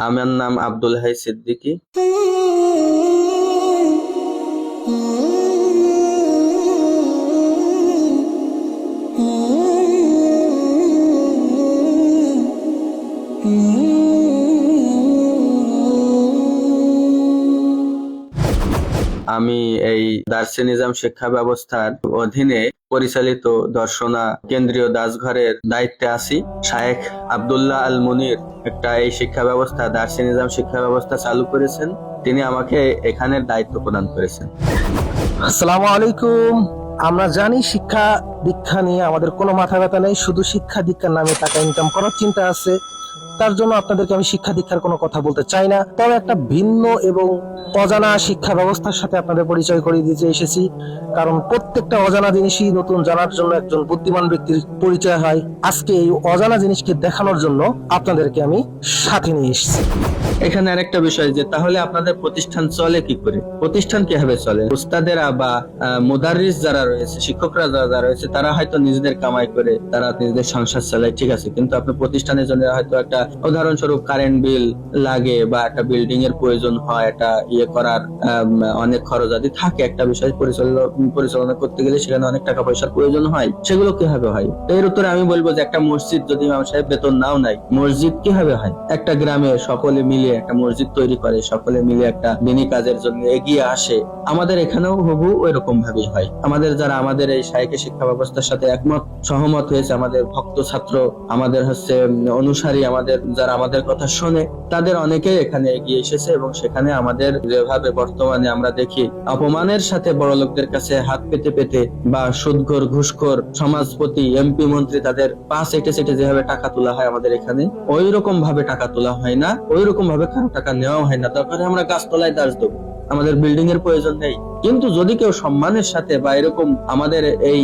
আমার নাম আব্দুল হাই সিদ্দিকী। আমি এই দার্সে নিজাম শিক্ষা ব্যবস্থার অধীনে পরিচালিত দর্শনা কেন্দ্রীয় দাসঘরের দায়িত্বে আছি। শায়েখ আব্দুল্লাহ আল মুনির একটা এই শিক্ষা ব্যবস্থা দার্সে নিজাম শিক্ষা ব্যবস্থা চালু করেছেন। তিনি আমাকে এখানের দায়িত্ব প্রদান করেছেন। আসসালামু আলাইকুম। আমরা জানি শিক্ষা দীক্ষা নিয়ে আমাদের কোনো মাথা ব্যথা নেই, শুধু শিক্ষা দীক্ষার নামে টাকা ইনকাম করার চিন্তা আছে। তার জন্য আপনাদেরকে আমি শিক্ষা দীক্ষার কোনো কথা বলতে চাই না, তবে একটা ভিন্ন এবং অজানা শিক্ষা ব্যবস্থার সাথে আপনাদের পরিচয় করিয়ে দিতে এসেছি। কারণ প্রত্যেকটা অজানা জিনিসই নতুন জানার জন্য একজন বুদ্ধিমান ব্যক্তির পরিচয় হয়। আজকে এই অজানা জিনিসকে দেখানোর জন্য আপনাদেরকে আমি সাথে নিয়ে এসেছি। এখানে আরেকটা বিষয় যে তাহলে আপনাদের প্রতিষ্ঠান চলে কি করে, প্রতিষ্ঠান কিভাবে চলে? উস্তাদেরা বা মুদাররিস যারা রয়েছে, শিক্ষকরা যারা রয়েছে, তারা হয়তো নিজেদের কামাই করে তারা নিজেদের সংসার চালায়, ঠিক আছে, কিন্তু আপনার প্রতিষ্ঠানের জন্য হয়তো একটা উদাহরণস্বরূপ কারেন্ট বিল লাগে বা একটা বিল্ডিং এর প্রয়োজন হয়, একটা ইয়ে করার অনেক খরচ আদি থাকে। একটা বিষয় পরিচালনা করতে গেলে সেখানে অনেক টাকা পয়সার প্রয়োজন হয়। সেগুলো কিভাবে হয়? এর উত্তরে আমি বলবো যে একটা মসজিদ যদি ইমাম সাহেব বেতন নাও নাই, মসজিদ কিভাবে হয়? একটা গ্রামে সকলে মিলে একটা মসজিদ তৈরি করে, সকলে মিলে একটা দিনী কাজের জন্য এগিয়ে আসে। আমাদের এখানেও হুবহু ওই রকম ভাবেই হয়। যারা আমাদের এই শাইখের শিক্ষা ব্যবস্থার সাথে একমত সহমত হয়েছে, আমাদের ভক্ত ছাত্র, আমাদের অনুসারী, যারা আমাদের কথা শোনে, তাদের অনেকেই এখানে এগিয়ে এসেছে এবং সেখানে আমাদের যেভাবে বর্তমানে আমরা দেখি অপমানের সাথে বড় লোকদের কাছে হাত পেতে পেতে বা সুদখোর ঘুষখোর সমাজপতি এমপি মন্ত্রী তাদের পা সেটে সেটে যেভাবে টাকা তোলা হয়, আমাদের এখানে ওই রকম ভাবে টাকা তোলা হয় না, ওই রকম ভাবে কারো টাকা নেওয়া হয় না। দরকার আমরা গাছতলায় দাস দেবো, আমাদের বিল্ডিং এর প্রয়োজন নেই। কিন্তু যদি কেউ সম্মানের সাথে বা এরকম আমাদের এই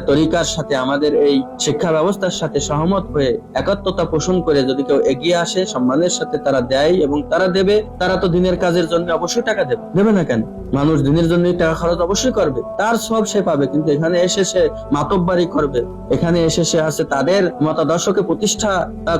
তরিকার সাথে, আমাদের এই শিক্ষা ব্যবস্থার সাথে সহমত হয়ে একাত্মতা পোষণ করে যদি কেউ এগিয়ে আসে, সম্মানের সাথে তারা দেয় এবং তারা দেবে, তারা তো দিনের কাজের জন্য অবশ্যই টাকা দেবে না কেন? মানুষ দিনের জন্য টাকা খরচ অবশ্যই করবে, তার সব সে পাবে। কিন্তু এখানে এসে সে মাতব্বারি করবে, এখানে এসে সে আছে তাদের মতাদর্শকে প্রতিষ্ঠা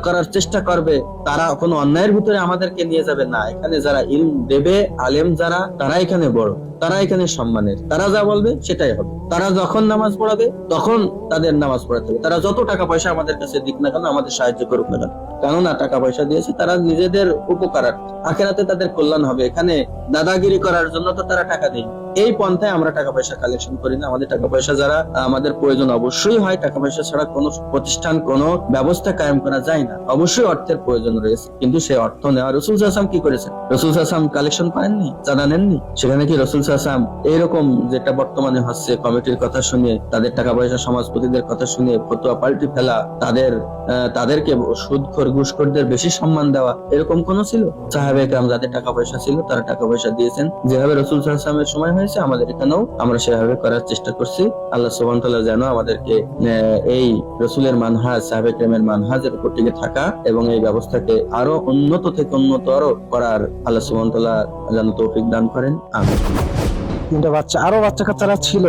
করার চেষ্টা করবে, তারা কোনো অন্যায়ের ভিতরে আমাদেরকে নিয়ে যাবে না। এখানে যারা ইলম দেবে, আলেম যারা, তারা এখানে বড়, তারা এখানে সম্মানের, তারা যা বলবে সেটাই হবে। তারা যখন নামাজ পড়াবে তখন তাদের নামাজ পড়াতে হবে। তারা যত টাকা পয়সা আমাদের কাছে দিক না কেন, আমাদের সাহায্য করুক না কেন, কেননা টাকা পয়সা দিয়েছে তারা নিজেদের উপকার, আখেরাতে তাদের কল্যাণ হবে। এখানে দাদাগিরি করার জন্য তো তারা টাকা দেয়। এই পন্থায় আমরা টাকা পয়সা কালেকশন করি না। আমাদের টাকা পয়সা যারা আমাদের প্রয়োজন অবশ্যই হয়, টাকা পয়সা ছাড়া কোনো প্রতিষ্ঠান, কোনো ব্যবস্থা কায়েম করা যায় না। অবশ্যই অর্থের প্রয়োজন রয়েছে, কিন্তু সেই অর্থ নেওয়া রসুল সাল্লাল্লাহু কি করেছেন? রসুল সাল্লাল্লাহু কালেকশন করেননি, চাঁদা নেননি। সেখানে কি রসুল সাল্লাল্লাহু এইরকম যেটা বর্তমানে হচ্ছে, কমিটির কথা শুনে, তাদের টাকা পয়সা সমাজপতিদের কথা শুনে ফতোয়া পাল্টি ফেলা, তাদেরকে সুদখোর ঘুষখোরদের বেশি সম্মান দেওয়া, এরকম কোন ছিল? সাহাবায়ে কেরাম যাদের টাকা পয়সা ছিল তারা টাকা পয়সা দিয়েছেন। যেভাবে রসুল সাল্লাল্লাহু আলাইহি ওয়াসাল্লামের সময় হয়েছে, আমাদের এখানেও আমরা সেভাবে করার চেষ্টা করছি। আল্লাহ সুবহানাহু ওয়া তাআলা যেন আমাদেরকে এই রসুলের মানহাজ, সাহাবায়ে কেরামের মানহাজের উপর টিকে থাকা এবং এই ব্যবস্থাকে আরো উন্নত থেকে উন্নতর করার আল্লাহ সুবহানাহু ওয়া তাআলা যেন তৌফিক দান করেন। আমিন। তিনটা আরো বাচ্চা কাচ্চারা ছিল,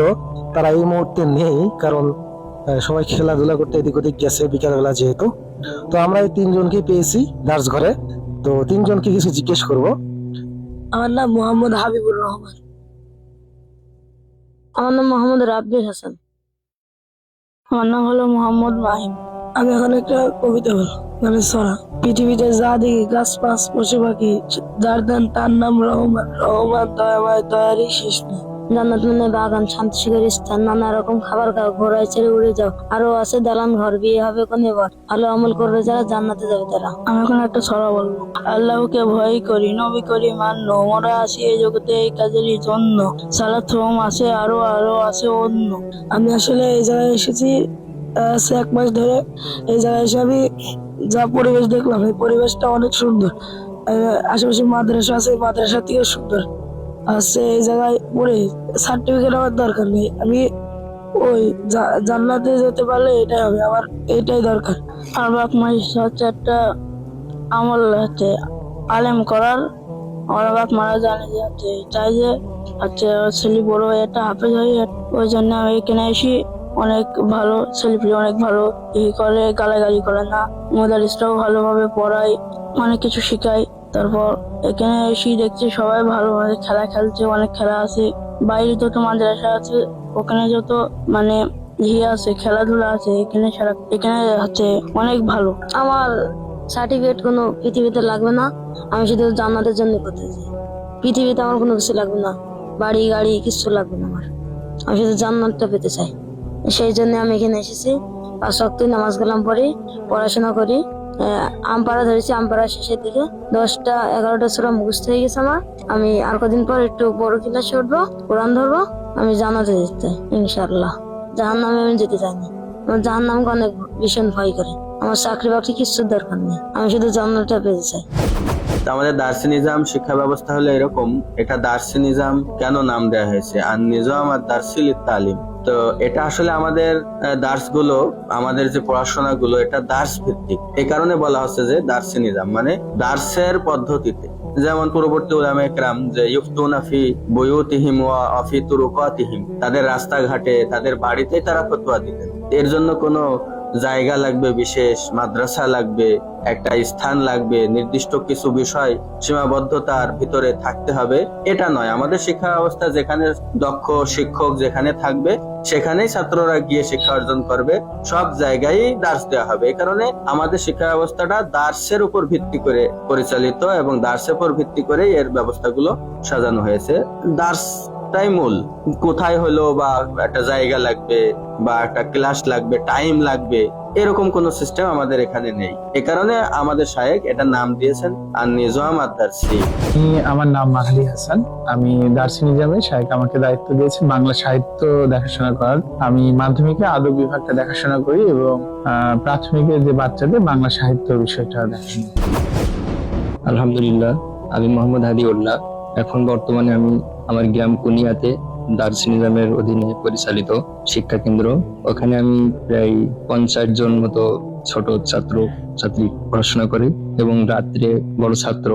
তারা এই মুহূর্তে নেই, কারণ সবাই খেলাধুলা করতে এদিক ওদিক গেছে বিকালবেলা যেহেতু। তো আমরা এই তিনজনকে পেয়েছি দার্স ঘরে, তো তিনজনকে কিছু জিজ্ঞেস করব। আমার নাম মোহাম্মদ হাবিবুর রহমান। আমার নাম মোহাম্মদ রাব্বিল হাসান। আমার নাম হলো মোহাম্মদ মাহিম। আমি এখন একটা কবিতা বলবো, মানে ছড়া। পৃথিবীতে যা দেখি, গাছ পাশ পশু পাখি, যার দেন তার নাম রহমান। রহমান দয়াময়, দয়ারই শেষ নেই। জান্নাত মানে বাগান, শান্তি সুখের স্থান, নানা রকম খাবার খাও, ঘোড়ায় ছেড়ে উড়ে যাও। আরো আছে দালান ঘর, বিয়ে হবে কোনে বার। ভালো আমল করবে যারা, জান্নাতে যাবে তারা। আমি এখন একটা ছড়া বলবো। আল্লাহকে ভয় করি, নবী করি মান্য, মোরা আসি এই জগতে এই কাজেরই জন্য। সালাত আছে, আরো আরো আছে অন্য। আমি আসলে এই জায়গায় এসেছি 1 মাস ধরে। এই জায়গায় এসে আমি যা পরিবেশ দেখলাম, এই পরিবেশটা অনেক সুন্দর। আশেপাশে মাদ্রাসা আছে, মাদ্রাসা থেকে সুন্দর আছে। এই জায়গায় পড়ে সার্টিফিকেট আমার দরকার নেই, আমি ওই জান্নাতে যেতে পারলে এটাই হবে, আমার এটাই দরকার। আর বাপ মা হচ্ছে একটা আমল হচ্ছে আলেম করার। আমার বাপ মারা জানে যে হচ্ছে চাই যে হচ্ছে ছেলে বড় হয়ে একটা হাফেজ হয়, ওই জন্য আমি এখানে এসি। অনেক ভালো ছেলেপিলে, অনেক ভালো ই করে, গালাগালি করে না। মোদারিসটাও ভালোভাবে পড়ায়, অনেক কিছু শিখায়। তারপর এখানে এসে দেখছি সবাই ভালোভাবে খেলা খেলছে, অনেক খেলা আছে। বাইরে যত মাদ্রাসা আছে ওখানে যত মানে আছে, খেলাধুলা আছে, এখানে হচ্ছে অনেক ভালো। আমার সার্টিফিকেট কোনো পৃথিবীতে লাগবে না, আমি শুধু জান্নাতের জন্য করতে চাই। পৃথিবীতে আমার কোনো কিছু লাগবে না, বাড়ি গাড়ি কিছু লাগবে না আমার, আমি শুধু জান্নাতটা পেতে চাই। সেই জন্য আমি এখানে এসেছি। 5 ওয়াক্ত নামাজ কালাম পড়ি, পড়াশোনা করি। আমপাড়া ধরেছি, আমপাড়া শেষের দিকে 10টা 11টা সূরা মুখস্থ হয়ে গেছে আমার। আমি আর কদিন পর একটু বড় ক্লাসে উঠবো, কোরআন ধরবো, আমি জান্নাতে যেতে চাই ইনশাআল্লাহ। জাহান্নামে আমি যেতে চাই না, আমার জাহান্নামকে অনেক ভীষণ ভয় করে। আমার চাকরি বাকরি কিচ্ছুর দরকার নেই, আমি শুধু জান্নাতটা পেতে চাই। তো আমাদের দার্সি নিজাম শিক্ষা ব্যবস্থা হলো এরকম। এটা দার্সি নিজাম কেন নাম দেওয়া হয়েছে? আর নিজাম আর দার্সিল তালিম। তো এটা আসলে আমাদের দার্স গুলো, আমাদের যে পড়াশোনা গুলো, এটা দার্স ভিত্তিক। এই কারণে বলা হচ্ছে যে দার্সি নিজাম মানে দার্সের পদ্ধতিতে। যেমন পূর্ববর্তী উলামায়ে কেরাম যে ইফতুনা ফি বুয়ুতিহিম ওয়া ফি তুরুকাতিহিম, তাদের রাস্তাঘাটে, তাদের বাড়িতে তারা ফতোয়া দিতেন। এর জন্য কোনো জায়গা লাগবে, বিশেষ মাদ্রাসা লাগবে, একটা স্থান লাগবে, নির্দিষ্ট কিছু বিষয় সীমাবদ্ধতার ভিতরে থাকতে হবে, এটা নয়। আমাদের শিক্ষা ব্যবস্থা যেখানে দক্ষ শিক্ষক যেখানে থাকবে সেখানেই ছাত্ররা গিয়ে শিক্ষা অর্জন করবে, সব জায়গায় দার্স দেওয়া হবে। এই কারণে আমাদের শিক্ষা ব্যবস্থাটা দার্সের উপর ভিত্তি করে পরিচালিত এবং দার্সের উপর ভিত্তি করে এর ব্যবস্থাগুলো সাজানো হয়েছে। দার্সটাই মূল। কোথায় হলো বা একটা জায়গা লাগবে বা একটা ক্লাস লাগবে, টাইম লাগবে, এরকম কোন সিস্টেম আমাদের এখানে নেই। এ কারণে আমাদের শায়েখ এটা নাম দিয়েছেন আর নিজাম আর দার্সি। আমার নাম মাহালি হাসান, আমি দার্সি নিজামে শায়েখ আমাকে দায়িত্ব দিয়েছে বাংলা সাহিত্য দেখাশোনা করার। আমি মাধ্যমিকে আদব বিভাগটা দেখাশোনা করি এবং প্রাথমিকের যে বাচ্চাদের বাংলা সাহিত্য বিষয়টা দেখাশোনা করি। আলহামদুলিল্লাহ, আমি মোহাম্মদ হাদিউল্লাহ। এখন বর্তমানে আমি আমার গ্রাম কুনিয়াতে দার্সি নিজামের অধীনে পরিচালিত শিক্ষা কেন্দ্র, ওখানে আমি প্রায় 50 জন মতো ছোট ছাত্র ছাত্রী পড়াশোনা করি এবং রাত্রে বড় ছাত্র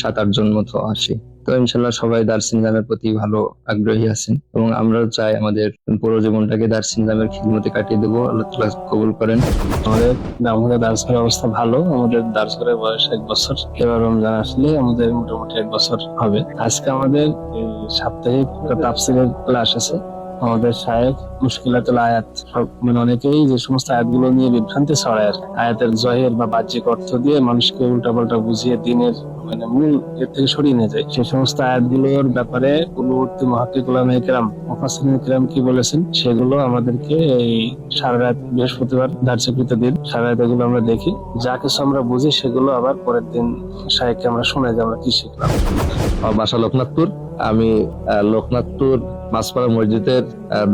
7-8 জন মতো আসে। তো ইনশাল্লাহ সবাই দার্সি নিজামের প্রতি ভালো আগ্রহী আছেন এবং আমরাও চাই আমাদের পুরো জীবনটাকে দার্সি নিজামের খিদমতে কাটিয়ে দেবো। আল্লাহ তাআলা কবুল করেন। আমাদের দার্স করার অবস্থা ভালো। আমাদের দার্স করার বয়স 1 বছর। এবার রমজান আসলে আমাদের মোটামুটি 1 বছর হবে। আজকে আমাদের এই সাপ্তাহিক তাফসীরের ক্লাস আছে। আমাদের শায়েখ মুশকিলাতুল আয়াত, মানে অনেকেই যে সমস্ত আয়াতগুলো নিয়ে বিভ্রান্তি ছড়ায়, আয়াতের জহের বা বাহ্যিক অর্থ দিয়ে মানুষকে উল্টাপাল্টা বুঝিয়ে দিনের মানে মূল এর থেকে সরিয়ে নিয়ে যায়, সেই সমস্ত আয়াতগুলোর ব্যাপারে পূর্ববর্তী মুহাক্কিক উলামায়ে কেরাম, মুফাসসিরিন কেরাম কি বলেছেন সেগুলো আমাদেরকে এই সারা রাত বৃহস্পতিবার দার্সকৃত দিন সারা রাত এগুলো আমরা দেখি, যা কিছু আমরা বুঝি সেগুলো আবার পরের দিন শায়েখকে আমরা শুনে যে আমরা কি শিখলাম। আমার বাসা লোকনাথপুর। আমি লোকনাথপুর মাসপাড়া মসজিদের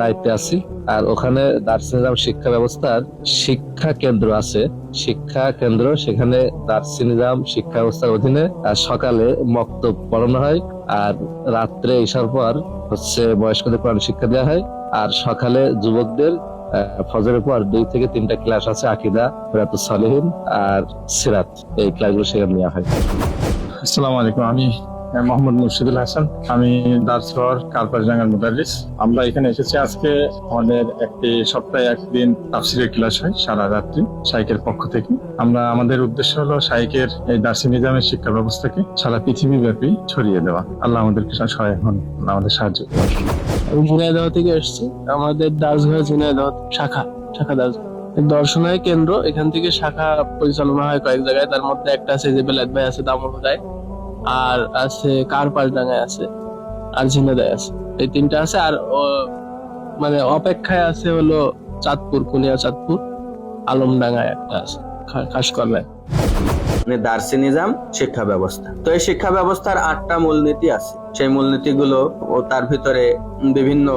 দায়িত্বে আছি। আর ওখানে দার্সি নিজাম শিক্ষা ব্যবস্থার শিক্ষা কেন্দ্র আছে, শিক্ষা কেন্দ্র। সেখানে দার্সি নিজাম শিক্ষা ব্যবস্থার অধীনে সকালে মক্তব পড়ানো হয়, আর রাত্রে ইশার পর হচ্ছে বয়স্কদের কোরআন শিক্ষা দেওয়া হয়, আর সকালে যুবকদের ফজরের পর 2 থেকে 3টা ক্লাস আছে, আকীদা, রিয়াদুস সালিহিন আর সিরাত। এই ক্লাসগুলো সেখানে নেওয়া হয়। আসসালামু আলাইকুম, আমি মোহাম্মদ মুর্শিদুল হাসান। আমি দার্সঘর কালপাশডাঙ্গার মুদাররিস। আমরা এখানে এসেছি আজকে। আমাদের একটি সপ্তাহে 1 দিন তাফসীরের ক্লাস হয় সারা রাত্রি শাইখের পক্ষ থেকে। আমাদের উদ্দেশ্য হলো শাইখের এই দার্সি নিজামের শিক্ষা ব্যবস্থাকে সারা পৃথিবী ব্যাপী ছড়িয়ে দেওয়া। আল্লাহ আমাদেরকে সহায় হন, আমাদের সাহায্য করুন। আমি ঝিনাইদহ থেকে এসেছি। আমাদের দার্সঘর ঝিনাইদহ শাখা দার্স দর্শনায় কেন্দ্র। এখান থেকে শাখা পরিচালনা হয় কয়েক জায়গায়, তার মধ্যে একটা আছে যে বেলায়েত ভাই আছে দামোদরায়, আর আছে কারপাশডাঙ্গায় আছে, আর ঝিনাইদহে আছে। এই 3টা আছে। আর মানে অপেক্ষায় আছে হলো চাঁদপুর, কুনিয়া চাঁদপুর, আলমডাঙ্গায় একটা আছে, খাসকরলায়। দার্সি নিজাম শিক্ষা ব্যবস্থা। তো এই শিক্ষা ব্যবস্থার 8টা মূলনীতি আছে। সেই মূলনীতিগুলো ও তার ভিতরে বিভিন্ন,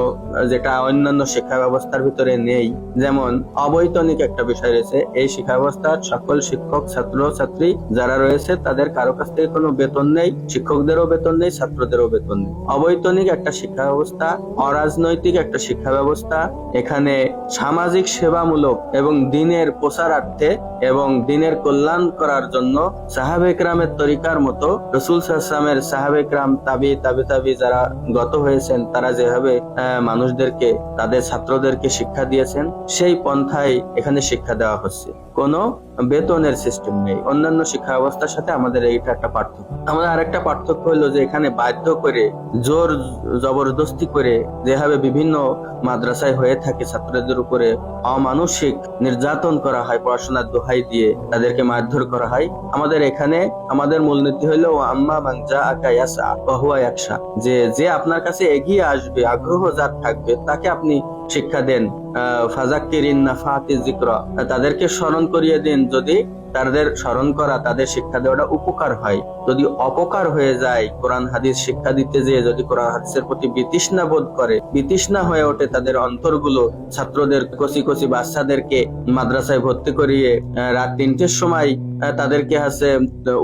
যেটা অন্যান্য শিক্ষা ব্যবস্থার ভিতরে নেই, যেমন অবৈতনিক একটা বিষয় রয়েছে। এই শিক্ষা ব্যবস্থার সকল শিক্ষক, ছাত্র ছাত্রী যারা রয়েছে তাদের কারো কাছ থেকে কোনো বেতন নেই, শিক্ষকদেরও বেতন নেই, ছাত্রদেরও বেতন নেই। অবৈতনিক একটা শিক্ষা ব্যবস্থা, অরাজনৈতিক একটা শিক্ষা ব্যবস্থা। এখানে সামাজিক সেবামূলক এবং দ্বীনের প্রচারার্থে এবং দ্বীনের কল্যাণ করার জন্য সাহাবে কেরামের তরিকার মতো রাসূল সাল্লাল্লাহু আলাইহি ওয়াসাল্লামের সাহাবে কেরাম, তাবি যারা গত হয়েছেন, তারা যেভাবে মানুষদেরকে, তাদের ছাত্রদেরকে শিক্ষা দিয়েছেন, সেই পন্থায় এখানে শিক্ষা দেওয়া হচ্ছে। কোনো বেতনের সিস্টেম নেই। অন্যান্য শিক্ষা ব্যবস্থার সাথে আমাদের এইটা একটা পার্থক্য। আমাদের আরেকটা পার্থক্য হলো যে এখানে বাধ্য করে জোর জবরদস্তি করে যেভাবে বিভিন্ন মাদ্রাসায় হয়ে থাকে ছাত্রদের উপরে অমানসিক নির্যাতন করা হয়, পড়াশোনার দোহাই দিয়ে তাদেরকে মারধর করা হয়। আমাদের এখানে আমাদের মূলনীতি হলো আম্মা মান জাআকা ইয়াসআ ওয়া হুয়া ইয়াখশা, যে আপনার কাছে এগিয়ে আসবে, আগ্রহ যার থাকবে তাকে আপনি শিক্ষা দেন। ফাযাক্কিরিন নাফাতি যিকরা, তাদেরকে স্মরণ করিয়ে দিন যদি তাদের স্মরণ করা, তাদের শিক্ষা দেওয়াটা উপকার হয়। যদি অপকার হয়ে যায়, কোরআন হাদিস শিক্ষা দিতে যেয়ে যদি কোরআন হাদিসের প্রতি বিতৃষ্ণা বোধ করে, বিতৃষ্ণা হয়ে ওঠে তাদের অন্তরগুলো, ছাত্রদের কচি কচি বাচ্চাদেরকে মাদ্রাসায় ভর্তি করিয়ে রাত 3টের সময় তাদেরকে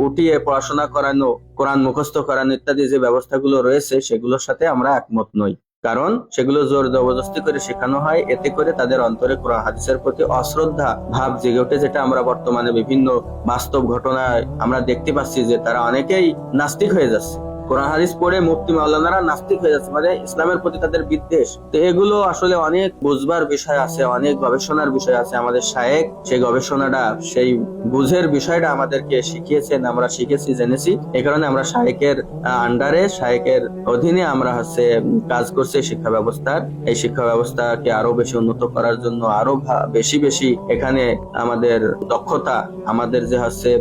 উঠিয়ে পড়াশোনা করানো, কোরআন মুখস্থ করানো ইত্যাদি যে ব্যবস্থাগুলো রয়েছে সেগুলোর সাথে আমরা একমত নই। কারণ সেগুলো জোর জবরদস্তি করে শেখানো হয়, এতে করে তাদের অন্তরে কোরআন হাদিসের প্রতি অশ্রদ্ধা ভাব জেগে ওঠে, যেটা আমরা বর্তমানে বিভিন্ন বাস্তব ঘটনায় আমরা দেখতে পাচ্ছি যে তারা অনেকেই নাস্তিক হয়ে যাচ্ছে। কোরআন হাদিস পড়ে মুফতি মাওলানারা নাস্তিক হয়ে যাচ্ছে, মানে ইসলামের প্রতি তাদের বিদ্বেষ। তো এগুলো আসলে অনেক বুঝবার বিষয় আছে, অনেক গবেষণার বিষয় আছে। আমাদের শায়েখ সেই গবেষণাটা, সেই বুঝের বিষয়টা আমাদেরকে শিখিয়েছেন, আমরা শিখেছি, জেনেছি। এই কারণে আমরা শায়েখের আন্ডারে, শায়েখের অধীনে আমরা কাজ করছি শিক্ষা ব্যবস্থার। এই শিক্ষা ব্যবস্থাকে আরো বেশি উন্নত করার জন্য আরো বেশি বেশি এখানে আমাদের দক্ষতা, আমাদের যে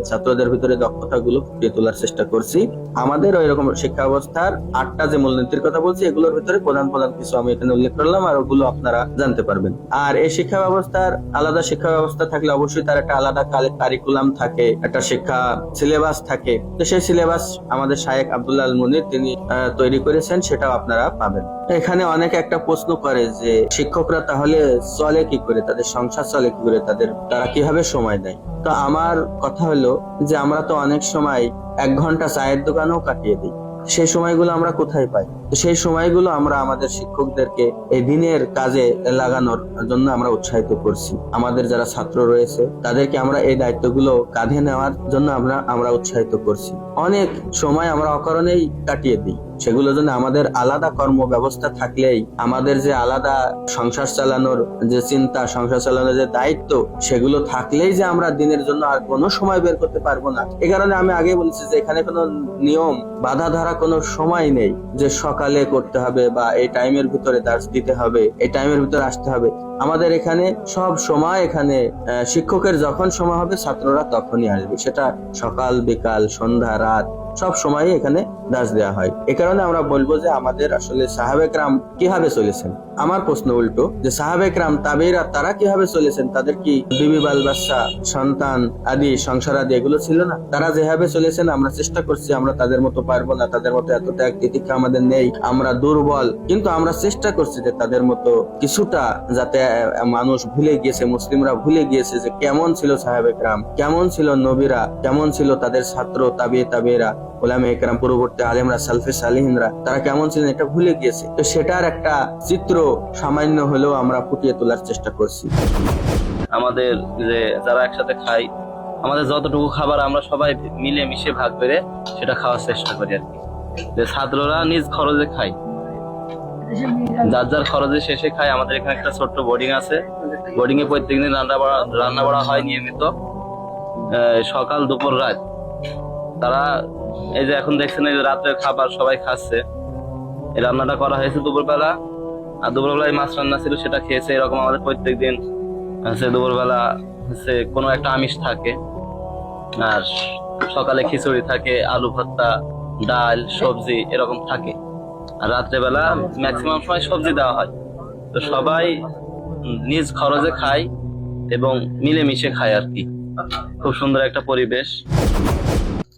ছাত্রদের ভিতরে দক্ষতা গুলো ফুটিয়ে তোলার চেষ্টা করছি। আমাদের ওই রকম শিক্ষা ব্যবস্থার 8টা যে মূলনীতির কথা বলছি, এগুলোর ভিতরে প্রধান প্রধান কিছু আমি এখানে উল্লেখ করলাম, আর ওগুলো আপনারা জানতে পারবেন। আর এই শিক্ষা ব্যবস্থার আলাদা শিক্ষা ব্যবস্থা থাকলে অবশ্যই তার একটা আলাদা কারিকুলাম থাকে, একটা শিক্ষা সিলেবাস থাকে। তো সেই সিলেবাস আমাদের শায়েখ আব্দুল্লাহ আল মুনির তিনি তৈরি করেছেন, সেটাও আপনারা পাবেন। এখানে অনেকে একটা প্রশ্ন করে যে শিক্ষকরা তাহলে চলে কি করে, তাদের সংসার চলে কি করে, তারা কিভাবে সময় দেয়। তো আমার কথা হলো যে আমরা তো অনেক সময় 1 ঘন্টা চায়ের দোকানেও কাটিয়ে দিই। সেই সময়গুলো আমরা কোথায় পাই? সেই সময়গুলো আমরা আমাদের শিক্ষকদেরকে এই দিনের কাজে লাগানোর জন্য আমরা উৎসাহিত করছি। আমাদের যারা ছাত্র রয়েছে তাদেরকে আমরা এই দায়িত্বগুলো কাঁধে নেওয়ার জন্য আমরা উৎসাহিত করছি। অনেক সময় আমরা অকারণেই কাটিয়ে দিই। সেগুলো জন্য আমাদের আলাদা কর্ম ব্যবস্থা থাকলেই, আমাদের যে আলাদা সংসার চালানোর যে চিন্তা, সংসার চালানোর যে দায়িত্ব, সেগুলো থাকলেই যে আমরা দিনের জন্য আর কোনো সময় বের করতে পারবো না। এই কারণে আমি আগে বলছি যে এখানে কোনো নিয়ম বাধা ধরা কোনো সময় নেই যে সকালে করতে হবে বা এই টাইমের ভিতরে দার্স দিতে হবে, এই টাইমের ভিতরে আসতে হবে। আমাদের এখানে সব সময়, এখানে শিক্ষকের যখন সময় হবে ছাত্ররা তখনই আসবে। সেটা সকাল, বিকাল, সন্ধ্যা, রাত, সব সময় এখানে দাস দেওয়া হয়। এ কারণে আমরা বলবো যে আমাদের আসলে সাহাবে কেরাম কিভাবে চলেছেন। আমার প্রশ্ন উল্টো, যে সাহাবে কেরাম তাবেঈরা তারা কিভাবে চলেছেন? তাদের কি বিবি বাল বাচ্চা, সন্তান আদি, সংসার আদি এগুলো ছিল না? তারা যেভাবে চলেছেন আমরা চেষ্টা করছি, আমরা তাদের মতো পারবো না, তাদের মতো এত ত্যাগ তিতিক্ষা আমাদের নেই, আমরা দুর্বল, কিন্তু আমরা চেষ্টা করছি যে তাদের মতো কিছুটা, যাতে মানুষ ভুলে গিয়েছে, মুসলিমরা ভুলে গিয়েছে যে কেমন ছিল সাহাবে কেরাম, কেমন ছিল নবীরা, কেমন ছিল তাদের ছাত্র তাবেঈরা, উলামায়ে কেরাম, পূর্ববর্তী আলেমরা, সালফে সালিহিনরা, তারা কেমন ছিলেন এটা ভুলে গিয়েছে। তো সেটার একটা চিত্র সামান্য হলেও আমরা ফুটিয়ে তোলার চেষ্টা করছি। আমাদের যে যারা একসাথে খাই, আমাদের যতটুকু খাবার আমরা সবাই মিলে মিশে ভাগ করে সেটা খাওয়ার চেষ্টা করি আর কি। যে ছাত্ররা নিজ খরচে খায়, যার যার খরচে শেষে খায়। আমাদের এখানে একটা ছোট্ট বোর্ডিং আছে, বোর্ডিং এ প্রত্যেকদিন রান্না বাড়া হয় নিয়মিত, সকাল দুপুর রাত। তারা এই যে এখন দেখছেন এই যে রাত্রের খাবার সবাই খাচ্ছে, এই রান্নাটা করা হয়েছে দুপুরবেলা, আর দুপুরবেলায় মাছ রান্না ছিল সেটা খেয়েছে। এরকম আমাদের প্রত্যেকদিন দুপুরবেলা কোনো একটা আমিষ থাকে, আর সকালে খিচুড়ি থাকে, আলু ভর্তা, ডাল, সবজি এরকম থাকে, আর রাত্রেবেলা ম্যাক্সিমাম সময় সবজি দেওয়া হয়। তো সবাই নিজ খরচে খায় এবং মিলেমিশে খায় আর কি। খুব সুন্দর একটা পরিবেশ।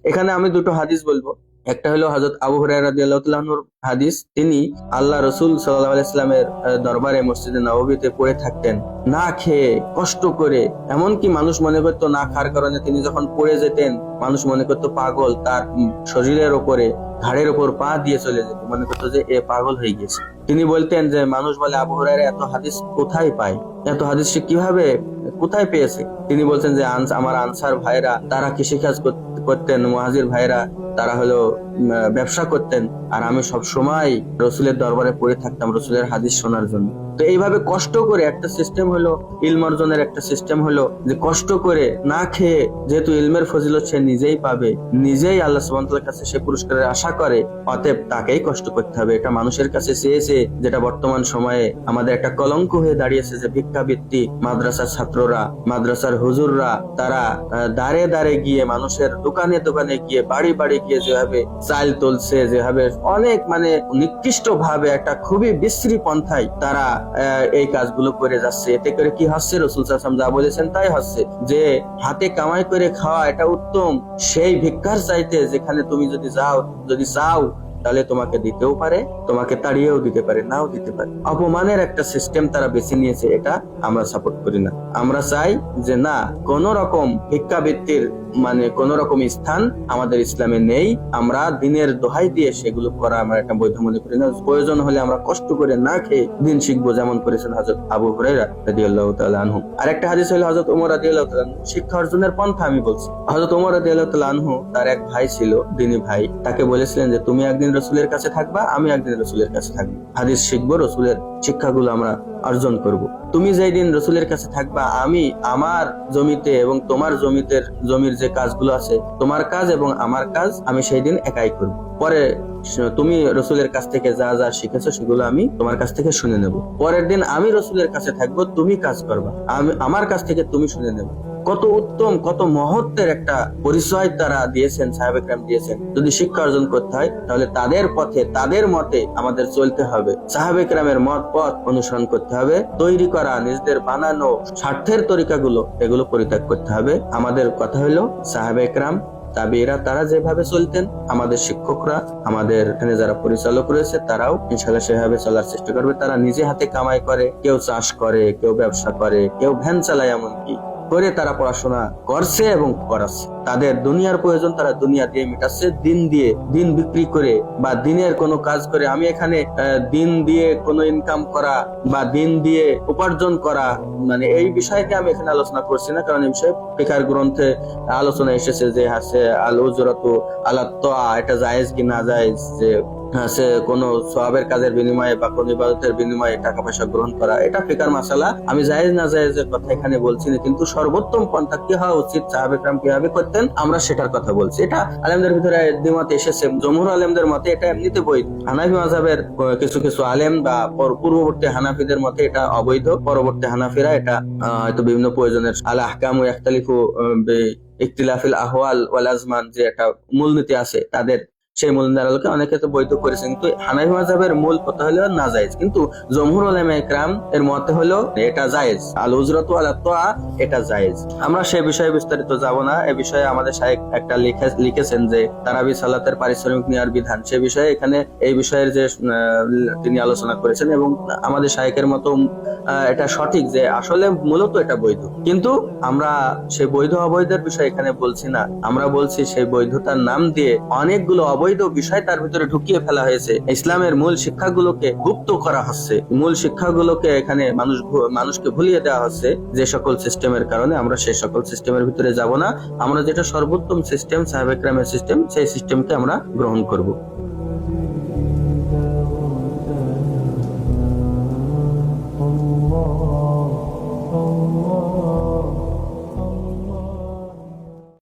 এখানে আমি দুটো হাদিস বলবো। একটা হলো হযরত আবু হুরায়রা রাদিয়াল্লাহু তাআলা আনহুর হাদিস। তিনি আল্লাহ রাসূল সাল্লাল্লাহু আলাইহি ওয়াসাল্লামের দরবারে মসজিদে নববীতে পড়ে থাকতেন, না খেয়ে, কষ্ট করে। এমনকি মানুষ মনে করতো না খাওয়ার কারণে তিনি যখন পড়ে যেতেন, মানুষ মনে করতো পাগল, তার শরীরের উপরে, ঘাড়ের উপর পা দিয়ে চলে যেত, মনে করতো যে এ পাগল হয়ে গেছে। তিনি বলতেন যে মানুষ বলে আবু হুরায়রা এত হাদিস কোথায় পায়, এত হাদিস সে কিভাবে কোথায় পেয়েছে? তিনি বলছেন যে আমার আনসার ভাইরা তারা কৃষিকাজ করতেন, মুহাজির ভাইরা তারা হলো ব্যবসা করতেন, আর আমি সব সময় রসুলের দরবারে পড়ে থাকতাম রসুলের হাদিস শোনার জন্য। তো এইভাবে কষ্ট করে একটা সিস্টেম হলো, ইলম অর্জনের একটা সিস্টেম হলো যে কষ্ট করে না খেয়ে যেহেতু ইলমের ফজিলত সে নিজেই পাবে, নিজেই আল্লাহ সুবহানাহু ওয়া তাআলার কাছে সে পুরস্কারের আশা করে, অতএব তাকেই কষ্ট করতে হবে। এটা মানুষের কাছে চেয়েছে, যেটা বর্তমান সময়ে আমাদের একটা কলঙ্ক হয়ে দাঁড়িয়েছে যে ভিক্ষাবৃত্তি, মাদ্রাসার ছাত্ররা, মাদ্রাসার হুজুররা তারা দাঁড়ে দাঁড়ে গিয়ে মানুষের দোকানে দোকানে গিয়ে বাড়ি বাড়ি গিয়ে যেভাবে চাল তুলছে, যেভাবে অনেক মানে নিকৃষ্ট ভাবে একটা খুবই বিশ্রী পন্থায় তারা এই কাজগুলো করে যাচ্ছে। এতে করে কি হচ্ছে, রাসূল সাল্লাল্লাহু আলাইহি ওয়াসাল্লাম যা বলেছেন তাই হচ্ছে যে হাতে কামাই করে খাওয়া এটা উত্তম সেই ভিক্ষার চাইতে, যেখানে তুমি যদি চাও তাহলে তোমাকে দিতেও পারে, তোমাকে তাড়িয়েও দিতে পারে, নাও দিতে পারে। অপমানের একটা সিস্টেম তারা বেছে নিয়েছে, এটা আমরা সাপোর্ট করি না। আমরা চাই যে না, কোন রকম ভিক্ষাবৃত্তির মানে কোন রকম স্থান আমাদের ইসলামে নেই। আমরা দিনের দোহাই দিয়ে সেগুলো করা আমরা এটা বৈধ মনে করি না। প্রয়োজন হলে আমরা কষ্ট করে না খেয়ে দিন শিখবো, যেমন করেছেন হযরত আবু হুরায়রা রাদিয়াল্লাহু তাআলা আনহু। আরেকটা হাদিস হলো হযরত ওমর রাদিয়াল্লাহু তাআলা আনহু, শিক্ষা অর্জনের পন্থা আমি বলছি। হযরত ওমর রাদিয়াল্লাহু তাআলা আনহু তার এক ভাই ছিল, দিনী ভাই, তাকে বলেছিলেন যে তুমি একদিন রাসূলের কাছে থাকবা, আমি একদিন রাসূলের কাছে থাকবো, হাদিস শিখবো, রাসূলের শিক্ষাগুলো আমরা অর্জন করব। তুমি যেই দিন রাসূলের কাছে থাকবা, আমি আমার জমিতে এবং তোমার জমির যে কাজগুলো আছে, তোমার কাজ এবং আমার কাজ আমি সেই দিন একাই করব। পরে তুমি রাসূলের কাছ থেকে যা যা শিখেছো সেগুলো আমি তোমার কাছ থেকে শুনে নেব। পরের দিন আমি রাসূলের কাছে থাকবো, তুমি কাজ করবা, আমি আমার কাছ থেকে তুমি শুনে নেবে। কত উত্তম, কত মহত্বের একটা পরিচয় তারা দিয়েছেন, সাহাবে কেরাম দিয়েছেন। যদি শিক্ষা অর্জন করতে হয় তাহলে তাদের পথে, তাদের মতে আমাদের চলতে হবে, সাহাবে কেরামের পথ অনুসরণ করতে হবে। তৈরি করা নিজেদের বানানো স্বার্থের তরিকাগুলো এগুলো পরিত্যাগ করতে হবে। আমাদের কথা হলো সাহাবে কেরাম, তাবিরা তারা যেভাবে চলতেন, আমাদের শিক্ষকরা, আমাদের এখানে যারা পরিচালক রয়েছে তারাও ইনশাআল্লাহ সেভাবে চলার চেষ্টা করবে। তারা নিজে হাতে কামাই করে, কেউ চাষ করে, কেউ ব্যবসা করে, কেউ ভ্যান চালায়, এমনকি করে তারা পড়াশোনা করছে এবং করাচ্ছে। তাদের দুনিয়ার প্রয়োজন তারা দুনিয়া দিয়ে মেটাচ্ছে, দিন দিয়ে, দিন বিক্রি করে বা দিনের কোনো কাজ করে। আমি এখানে দিন দিয়ে কোনো ইনকাম করা বা দিন দিয়ে উপার্জন করা মানে এই বিষয়কে আমি এখানে আলোচনা করছি না, কারণ এই বিষয়ে ফিকহ গ্রন্থে আলোচনা এসেছে যে আছে আল উজরাতু আলা তাআ, এটা জায়েজ কি না জায়েজ, যে আছে কোন সওয়াবের কাজের বিনিময়ে বা কোন ইবাদতের বিনিময়ে টাকা পয়সা গ্রহণ করা, এটা ফিকহের মাসালা। আমি জায়েজ না জায়েজের কথা এখানে বলছি না, কিন্তু সর্বোত্তম পন্থা কি হওয়া উচিত, সাহাবে কেরাম কিভাবে করতেন আমরা সেটার কথা বলছি। এটা আলেমদের ভিতরে দ্বিমত এসেছে। জমহুর আলেমদের মতে এটা এমনিতে বৈধ, হানাফি মাযহাবের কিছু কিছু আলেম বা পূর্ববর্তী হানাফিদের মতে এটা অবৈধ, পরবর্তী হানাফিরা এটা হয়তো বিভিন্ন প্রয়োজনের আল আহকামু ইখতালিফু ইখতিলাফিল আহওয়াল ওয়াল আজমান যে একটা মূলনীতি আছে তাদের, সেই মূলনীতির আলোকে অনেকে তো বৈধ করেছেন। কিন্তু হানাফি মাযহাবের মূল কথা হলো নাজায়েজ, কিন্তু জমহুর উলামায়ে কেরাম এর মতে হলো এটা জায়েজ, আল উজরাতু আলা তাআ এটা জায়েজ। আমরা সেই বিষয়ে বিস্তারিত যাব না। এই বিষয়ে আমাদের শায়েখ একটা লিখেছেন যে তারাবি সালাতের পারিশ্রমিক নেওয়ার বিধান, সে বিষয়ে এখানে এই বিষয়ের যে তিনি আলোচনা করেছেন এবং আমাদের শায়েখের মতো এটা সঠিক যে আসলে মূলত এটা বৈধ, কিন্তু আমরা সেই বৈধ অবৈধের বিষয় এখানে বলছি না। আমরা বলছি সেই বৈধতার নাম দিয়ে অনেকগুলো অবৈধ বিষয় তার ভিতরে ঢুকিয়ে ফেলা হয়েছে। ইসলামের মূল শিক্ষাগুলোকে গুপ্ত করা হচ্ছে, মূল শিক্ষাগুলোকে এখানে মানুষকে ভুলিয়ে দেওয়া হচ্ছে যে সকল সিস্টেমের কারণে। আমরা সেই সকল সিস্টেমের ভিতরে যাব না। আমরা যেটা সর্বোত্তম সিস্টেম, সাহাবে কেরামের সিস্টেম, সেই সিস্টেমকে আমরা গ্রহণ করব।